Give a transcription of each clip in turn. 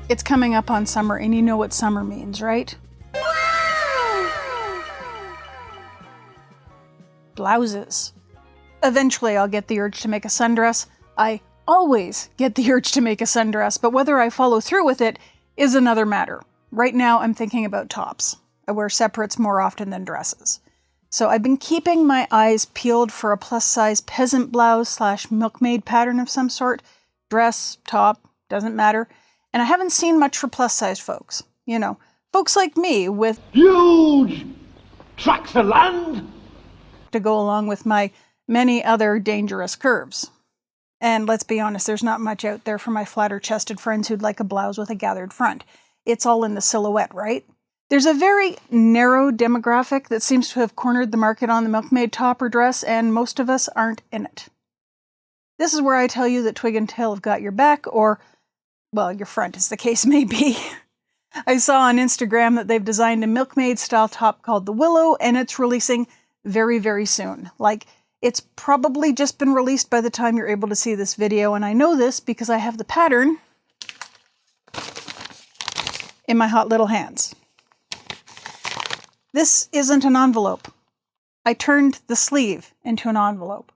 It's coming up on summer, and you know what summer means, right? Blouses. Eventually I'll get the urge to make a sundress. I always get the urge to make a sundress, but whether I follow through with it is another matter. Right now I'm thinking about tops. I wear separates more often than dresses. So I've been keeping my eyes peeled for a plus-size peasant blouse / milkmaid pattern of some sort. Dress, top, doesn't matter. And I haven't seen much for plus-size folks. You know, folks like me with huge tracts of land to go along with my many other dangerous curves. And let's be honest, there's not much out there for my flatter-chested friends who'd like a blouse with a gathered front. It's all in the silhouette, right? There's a very narrow demographic that seems to have cornered the market on the milkmaid top or dress, and most of us aren't in it. This is where I tell you that Twig and Tail have got your back, or, well, your front as the case may be. I saw on Instagram that they've designed a milkmaid-style top called the Willow, and it's releasing very, very soon. Like, it's probably just been released by the time you're able to see this video, and I know this because I have the pattern in my hot little hands. This isn't an envelope. I turned the sleeve into an envelope.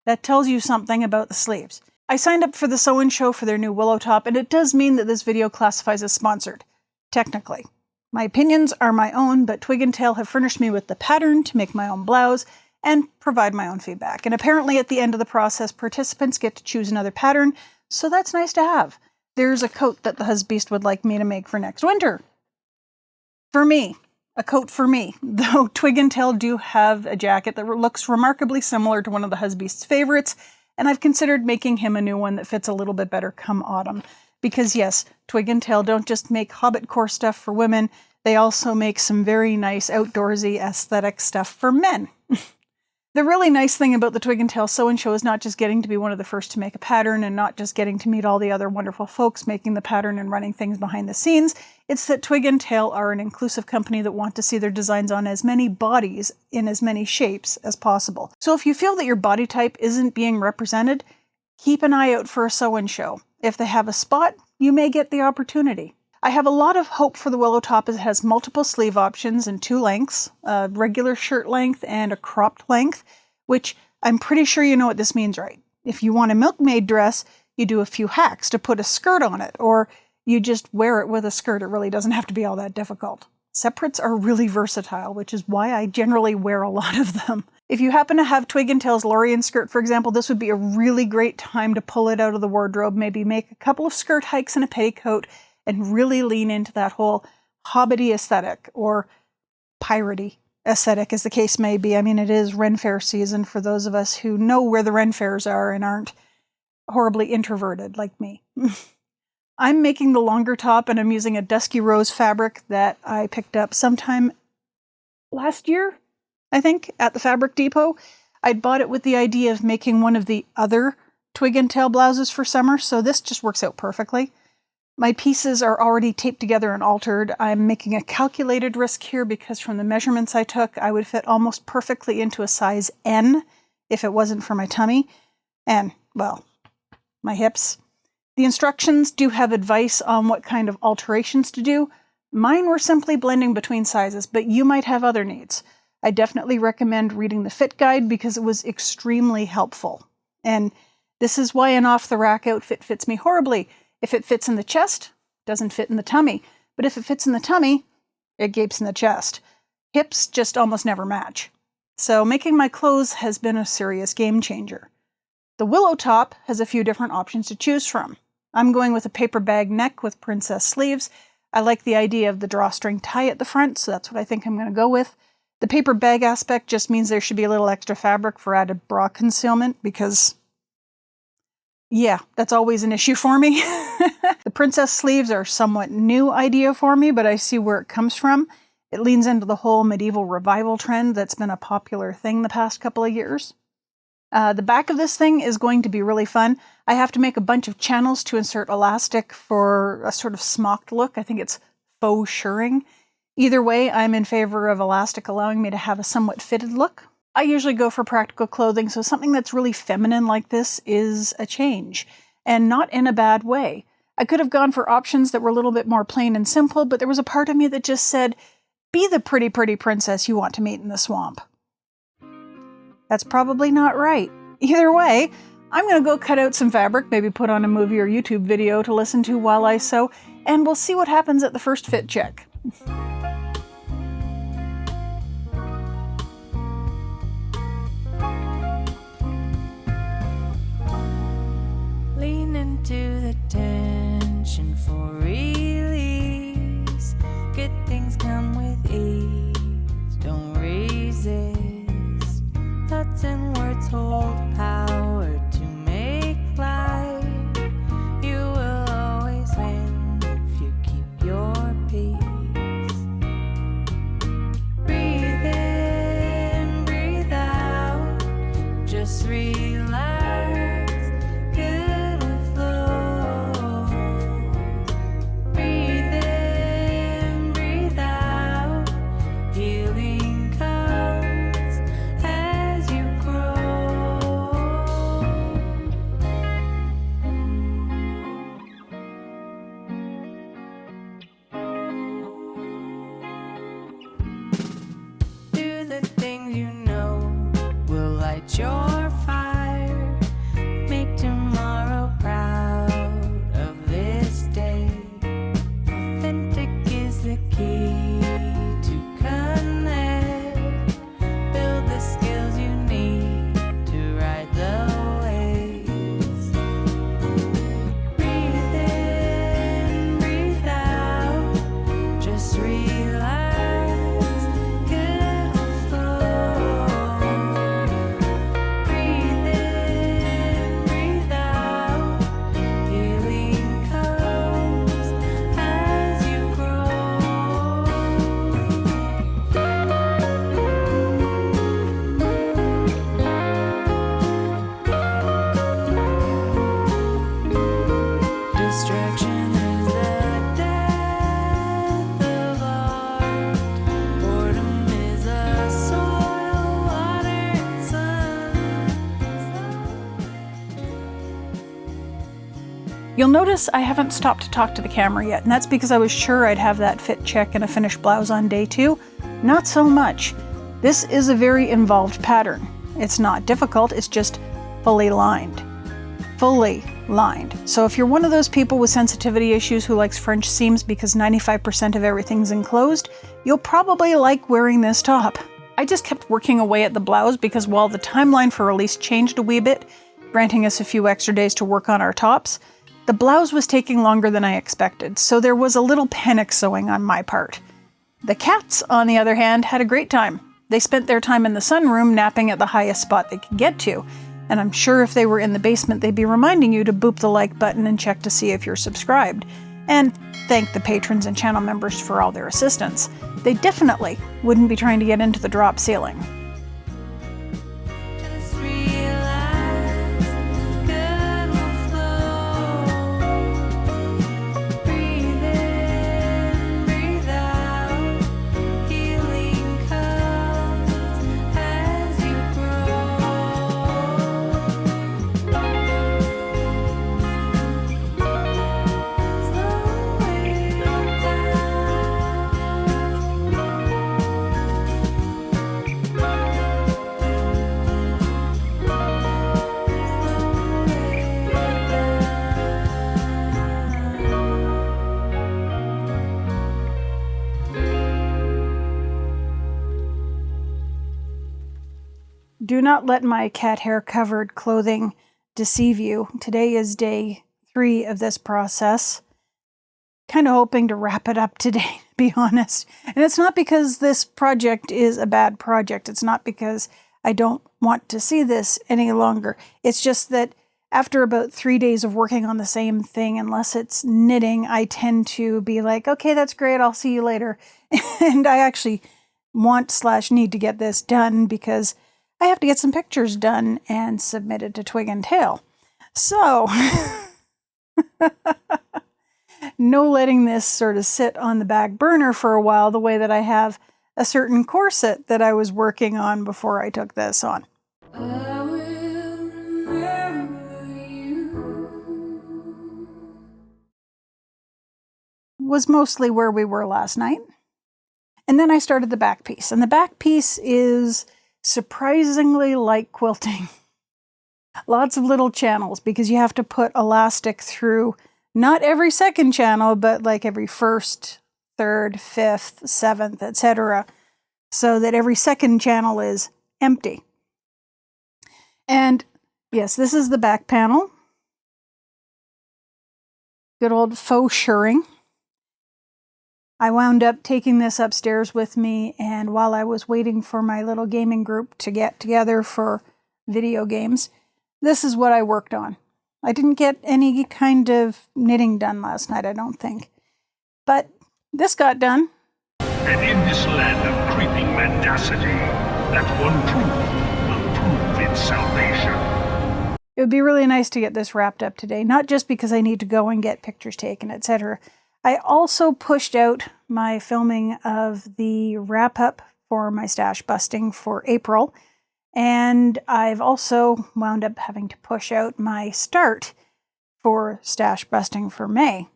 That tells you something about the sleeves. I signed up for the Sew and Show for their new Willow top, and it does mean that this video classifies as sponsored. Technically. My opinions are my own, but Twig and Tail have furnished me with the pattern to make my own blouse and provide my own feedback. And apparently at the end of the process, participants get to choose another pattern, so that's nice to have. There's a coat that the Husbeast would like me to make for next winter. For me. A coat for me. Though Twig and Tail do have a jacket that looks remarkably similar to one of the Husbeast's favorites, and I've considered making him a new one that fits a little bit better come autumn. Because yes, Twig and Tail don't just make hobbit core stuff for women, they also make some very nice outdoorsy aesthetic stuff for men. The really nice thing about the Twig and Tail Sew and Show is not just getting to be one of the first to make a pattern and not just getting to meet all the other wonderful folks making the pattern and running things behind the scenes. It's that Twig and Tail are an inclusive company that want to see their designs on as many bodies in as many shapes as possible. So if you feel that your body type isn't being represented, keep an eye out for a Sew and Show. If they have a spot, you may get the opportunity. I have a lot of hope for the Willow top as it has multiple sleeve options in 2 lengths, a regular shirt length and a cropped length, which I'm pretty sure you know what this means, right? If you want a milkmaid dress, you do a few hacks to put a skirt on it, or you just wear it with a skirt. It really doesn't have to be all that difficult. Separates are really versatile, which is why I generally wear a lot of them. If you happen to have Twig and Tail's Lorien skirt, for example, this would be a really great time to pull it out of the wardrobe, maybe make a couple of skirt hikes and a petticoat, and really lean into that whole hobbity aesthetic, or piratey aesthetic as the case may be. I mean, it is Ren Fair season for those of us who know where the Ren Fairs are and aren't horribly introverted like me. I'm making the longer top, and I'm using a dusky rose fabric that I picked up sometime last year, I think, at the Fabric Depot. I'd bought it with the idea of making one of the other Twig and Tail blouses for summer, so this just works out perfectly. My pieces are already taped together and altered. I'm making a calculated risk here because from the measurements I took, I would fit almost perfectly into a size N if it wasn't for my tummy and, well, my hips. The instructions do have advice on what kind of alterations to do. Mine were simply blending between sizes, but you might have other needs. I definitely recommend reading the fit guide because it was extremely helpful. And this is why an off-the-rack outfit fits me horribly. If it fits in the chest, it doesn't fit in the tummy. But if it fits in the tummy, it gapes in the chest. Hips just almost never match. So making my clothes has been a serious game changer. The Willow top has a few different options to choose from. I'm going with a paper bag neck with princess sleeves. I like the idea of the drawstring tie at the front, so that's what I think I'm going to go with. The paper bag aspect just means there should be a little extra fabric for added bra concealment because, yeah, that's always an issue for me. The princess sleeves are a somewhat new idea for me, but I see where it comes from. It leans into the whole medieval revival trend that's been a popular thing the past couple of years. The back of this thing is going to be really fun. I have to make a bunch of channels to insert elastic for a sort of smocked look. I think it's faux shirring. Either way, I'm in favor of elastic allowing me to have a somewhat fitted look. I usually go for practical clothing, so something that's really feminine like this is a change, and not in a bad way. I could have gone for options that were a little bit more plain and simple, but there was a part of me that just said, be the pretty, pretty princess you want to meet in the swamp. That's probably not right. Either way, I'm going to go cut out some fabric, maybe put on a movie or YouTube video to listen to while I sew, and we'll see what happens at the first fit check. Lean into the tension for release. Good things come with ease. Don't resist. Thoughts and words hold power to make light. You will always win if you keep your peace. Breathe in, breathe out. Just relax. Your fire, make tomorrow proud of this day. Authentic is the key to connect. Build the skills you need to ride the waves. Breathe in, breathe out, just relax. You'll notice I haven't stopped to talk to the camera yet, and that's because I was sure I'd have that fit check and a finished blouse on day 2. Not so much. This is a very involved pattern. It's not difficult, it's just fully lined. Fully lined. So if you're one of those people with sensitivity issues who likes French seams because 95% of everything's enclosed, you'll probably like wearing this top. I just kept working away at the blouse because while the timeline for release changed a wee bit, granting us a few extra days to work on our tops, the blouse was taking longer than I expected, so there was a little panic sewing on my part. The cats, on the other hand, had a great time. They spent their time in the sunroom napping at the highest spot they could get to, and I'm sure if they were in the basement they'd be reminding you to boop the like button and check to see if you're subscribed, and thank the patrons and channel members for all their assistance. They definitely wouldn't be trying to get into the drop ceiling. Do not let my cat hair covered clothing deceive you. Today is day 3 of this process. Kind of hoping to wrap it up today, to be honest. And it's not because this project is a bad project. It's not because I don't want to see this any longer. It's just that after about 3 days of working on the same thing, unless it's knitting, I tend to be like, okay, that's great, I'll see you later. And I actually want/need to get this done because I have to get some pictures done and submitted to Twig and Tail. So, no letting this sort of sit on the back burner for a while the way that I have a certain corset that I was working on before I took this on. was mostly where we were last night. And then I started the back piece. And the back piece is surprisingly like quilting. Lots of little channels because you have to put elastic through not every second channel, but like every first, third, fifth, seventh, etc. So that every second channel is empty. And yes, this is the back panel. Good old faux shirring. I wound up taking this upstairs with me, and while I was waiting for my little gaming group to get together for video games, this is what I worked on. I didn't get any kind of knitting done last night, I don't think. But this got done. And in this land of creeping mendacity, that one truth will prove its salvation. It would be really nice to get this wrapped up today, not just because I need to go and get pictures taken, etc. I also pushed out my filming of the wrap-up for my stash busting for April, and I've also wound up having to push out my start for stash busting for May,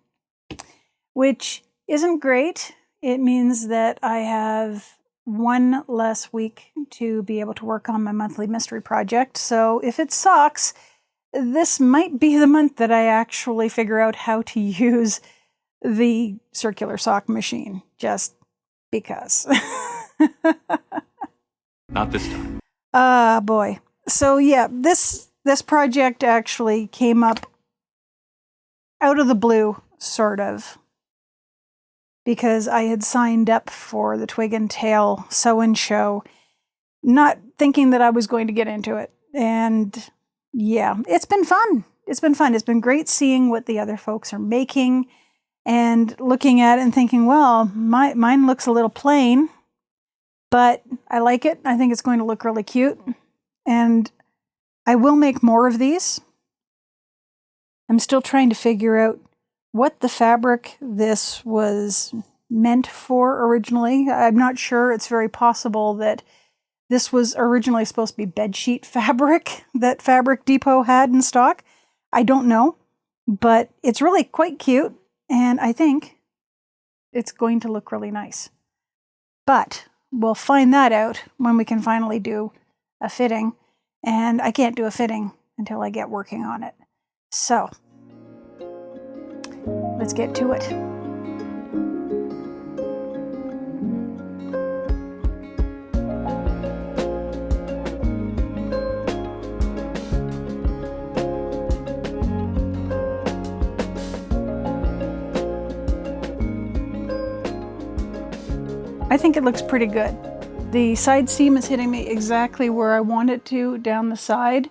which isn't great. It means that I have one less week to be able to work on my monthly mystery project. So if it sucks, this might be the month that I actually figure out how to use the circular sock machine, just because. Not this time. Ah, boy. So yeah, this project actually came up out of the blue, sort of, because I had signed up for the Twig and Tail sew-in show, not thinking that I was going to get into it. And yeah, it's been fun. It's been fun. It's been great seeing what the other folks are making and looking at it and thinking, well, mine looks a little plain, but I like it. I think it's going to look really cute. And I will make more of these. I'm still trying to figure out what the fabric this was meant for originally. I'm not sure. It's very possible that this was originally supposed to be bedsheet fabric that Fabric Depot had in stock. I don't know, but it's really quite cute, and I think it's going to look really nice. But we'll find that out when we can finally do a fitting, and I can't do a fitting until I get working on it. So let's get to it. I think it looks pretty good. The side seam is hitting me exactly where I want it to, down the side,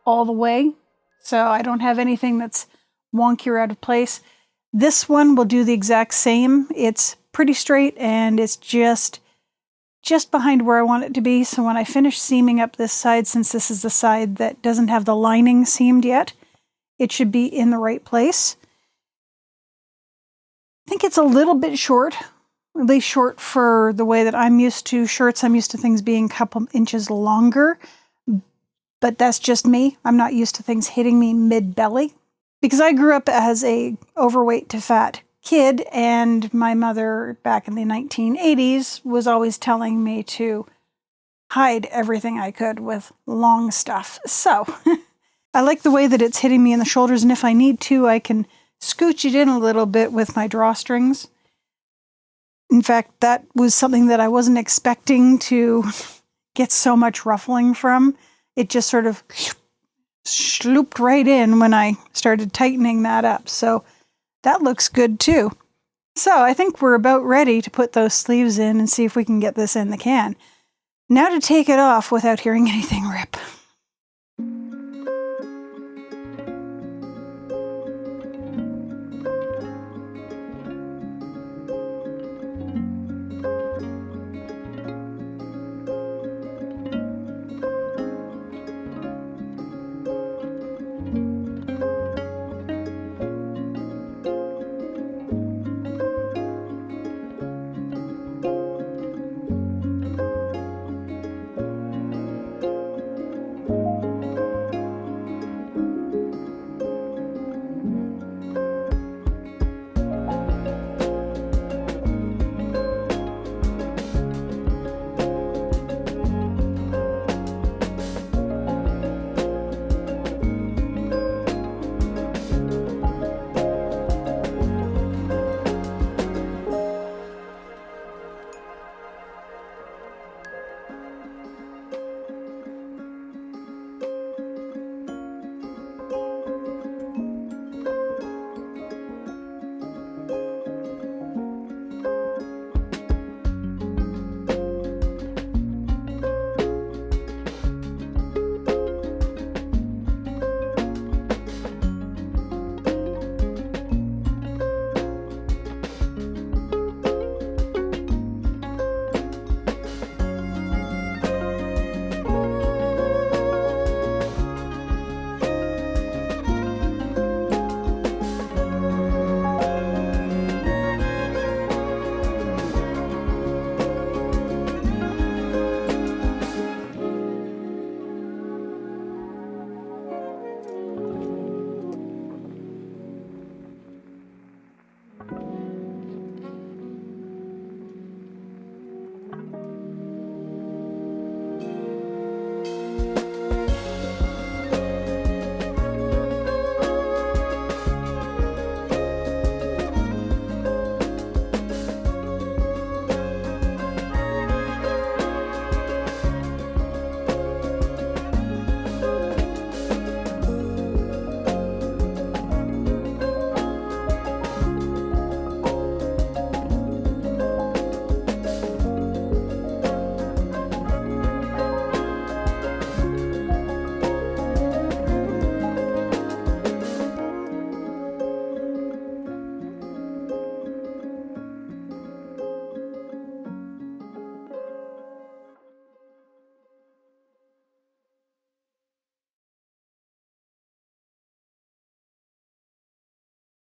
all the way. So I don't have anything that's wonky or out of place. This one will do the exact same. It's pretty straight and it's just behind where I want it to be. So when I finish seaming up this side, since this is the side that doesn't have the lining seamed yet, it should be in the right place. I think it's a little bit short, at least short for the way that I'm used to shirts. I'm used to things being a couple inches longer, but that's just me. I'm not used to things hitting me mid-belly. Because I grew up as a overweight to fat kid, and my mother back in the 1980s was always telling me to hide everything I could with long stuff. So I like the way that it's hitting me in the shoulders, and if I need to, I can scooch it in a little bit with my drawstrings. In fact, that was something that I wasn't expecting to get so much ruffling from. It just sort of slooped right in when I started tightening that up. So that looks good too. So I think we're about ready to put those sleeves in and see if we can get this in the can. Now to take it off without hearing anything rip.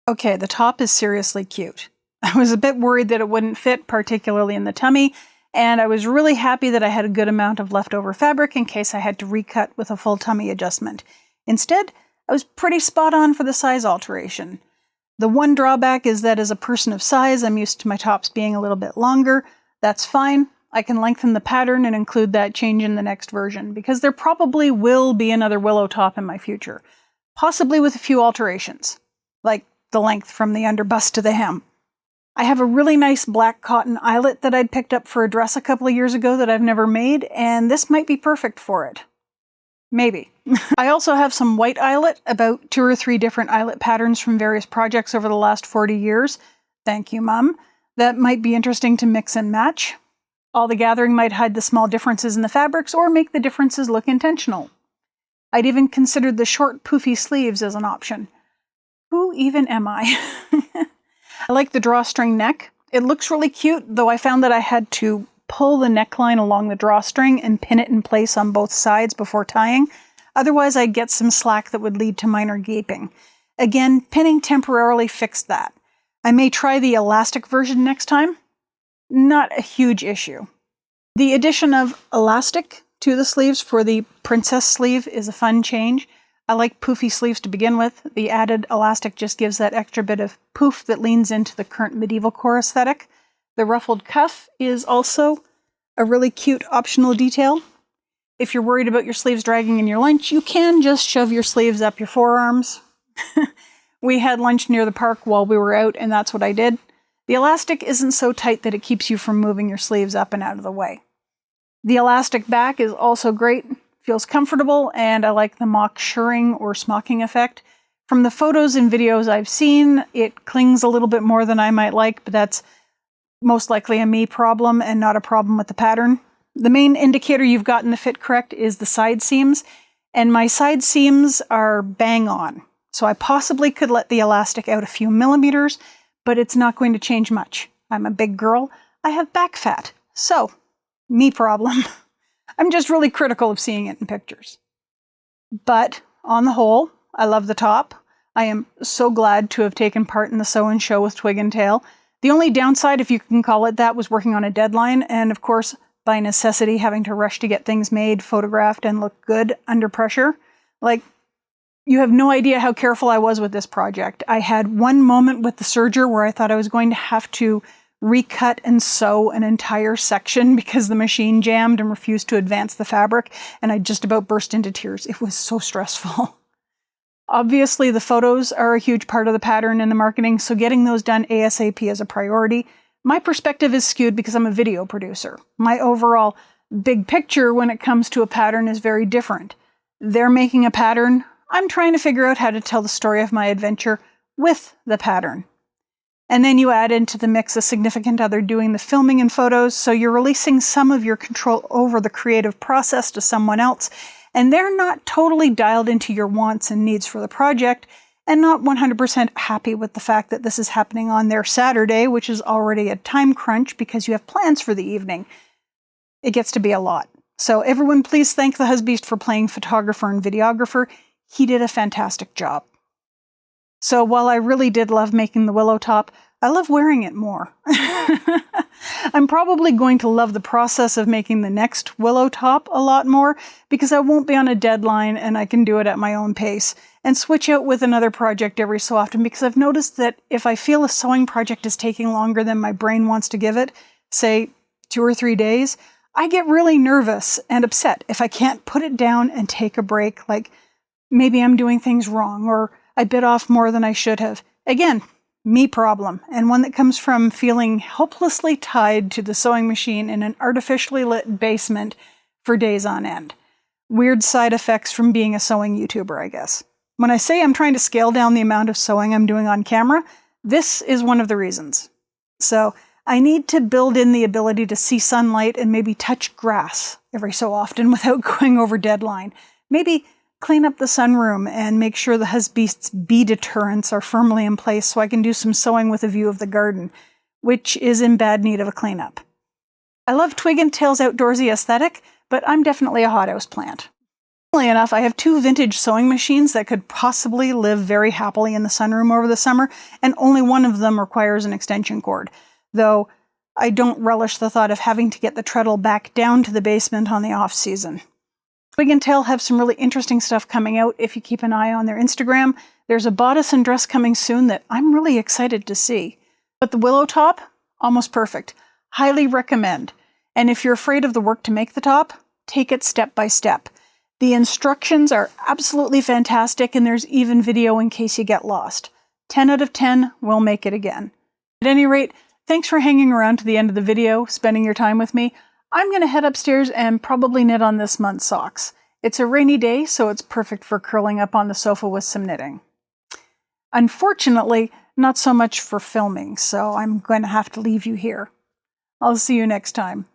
Okay, the top is seriously cute. I was a bit worried that it wouldn't fit, particularly in the tummy, and I was really happy that I had a good amount of leftover fabric in case I had to recut with a full tummy adjustment. Instead, I was pretty spot on for the size alteration. The one drawback is that as a person of size, I'm used to my tops being a little bit longer. That's fine. I can lengthen the pattern and include that change in the next version, because there probably will be another Willow top in my future, possibly with a few alterations, like the length from the underbust to the hem. I have a really nice black cotton eyelet that I'd picked up for a dress a couple of years ago that I've never made, and this might be perfect for it. Maybe. I also have some white eyelet, about 2 or 3 different eyelet patterns from various projects over the last 40 years. Thank you, Mum. That might be interesting to mix and match. All the gathering might hide the small differences in the fabrics or make the differences look intentional. I'd even considered the short, poofy sleeves as an option. Who even am I? I like the drawstring neck. It looks really cute, though I found that I had to pull the neckline along the drawstring and pin it in place on both sides before tying. Otherwise, I'd get some slack that would lead to minor gaping. Again, pinning temporarily fixed that. I may try the elastic version next time. Not a huge issue. The addition of elastic to the sleeves for the princess sleeve is a fun change. I like poofy sleeves to begin with. The added elastic just gives that extra bit of poof that leans into the current medieval core aesthetic. The ruffled cuff is also a really cute optional detail. If you're worried about your sleeves dragging in your lunch, you can just shove your sleeves up your forearms. We had lunch near the park while we were out, and that's what I did. The elastic isn't so tight that it keeps you from moving your sleeves up and out of the way. The elastic back is also great, feels comfortable, and I like the mock shirring or smocking effect. From the photos and videos I've seen, it clings a little bit more than I might like, but that's most likely a me problem and not a problem with the pattern. The main indicator you've gotten the fit correct is the side seams, and my side seams are bang on. So I possibly could let the elastic out a few millimeters, but it's not going to change much. I'm a big girl. I have back fat. So, me problem. I'm just really critical of seeing it in pictures. But, on the whole, I love the top. I am so glad to have taken part in the sew-in show with Twig and Tail. The only downside, if you can call it that, was working on a deadline, and of course, by necessity, having to rush to get things made, photographed, and look good under pressure. Like, you have no idea how careful I was with this project. I had one moment with the serger where I thought I was going to have to recut and sew an entire section because the machine jammed and refused to advance the fabric, and I just about burst into tears. It was so stressful. Obviously, the photos are a huge part of the pattern and the marketing, so getting those done ASAP is a priority. My perspective is skewed because I'm a video producer. My overall big picture when it comes to a pattern is very different. They're making a pattern. I'm trying to figure out how to tell the story of my adventure with the pattern. And then you add into the mix a significant other doing the filming and photos, so you're releasing some of your control over the creative process to someone else, and they're not totally dialed into your wants and needs for the project, and not 100% happy with the fact that this is happening on their Saturday, which is already a time crunch because you have plans for the evening. It gets to be a lot. So everyone please thank the Husbeast for playing photographer and videographer. He did a fantastic job. So while I really did love making the Willow top, I love wearing it more. I'm probably going to love the process of making the next Willow top a lot more because I won't be on a deadline and I can do it at my own pace and switch out with another project every so often because I've noticed that if I feel a sewing project is taking longer than my brain wants to give it, say 2 or 3 days, I get really nervous and upset if I can't put it down and take a break, like maybe I'm doing things wrong or I bit off more than I should have. Again, me problem, and one that comes from feeling helplessly tied to the sewing machine in an artificially lit basement for days on end. Weird side effects from being a sewing YouTuber, I guess. When I say I'm trying to scale down the amount of sewing I'm doing on camera, this is one of the reasons. So I need to build in the ability to see sunlight and maybe touch grass every so often without going over deadline. Maybe clean up the sunroom and make sure the Husbeast's bee deterrents are firmly in place so I can do some sewing with a view of the garden, which is in bad need of a cleanup. I love Twig and Tail's outdoorsy aesthetic, but I'm definitely a hothouse plant. Funnily enough, I have 2 vintage sewing machines that could possibly live very happily in the sunroom over the summer, and only one of them requires an extension cord, though I don't relish the thought of having to get the treadle back down to the basement on the off-season. Twig and Tail have some really interesting stuff coming out if you keep an eye on their Instagram. There's a bodice and dress coming soon that I'm really excited to see. But the Willow top, almost perfect. Highly recommend. And if you're afraid of the work to make the top, take it step by step. The instructions are absolutely fantastic, and there's even video in case you get lost. 10 out of 10 will make it again. At any rate, thanks for hanging around to the end of the video, spending your time with me. I'm going to head upstairs and probably knit on this month's socks. It's a rainy day, so it's perfect for curling up on the sofa with some knitting. Unfortunately, not so much for filming, so I'm going to have to leave you here. I'll see you next time.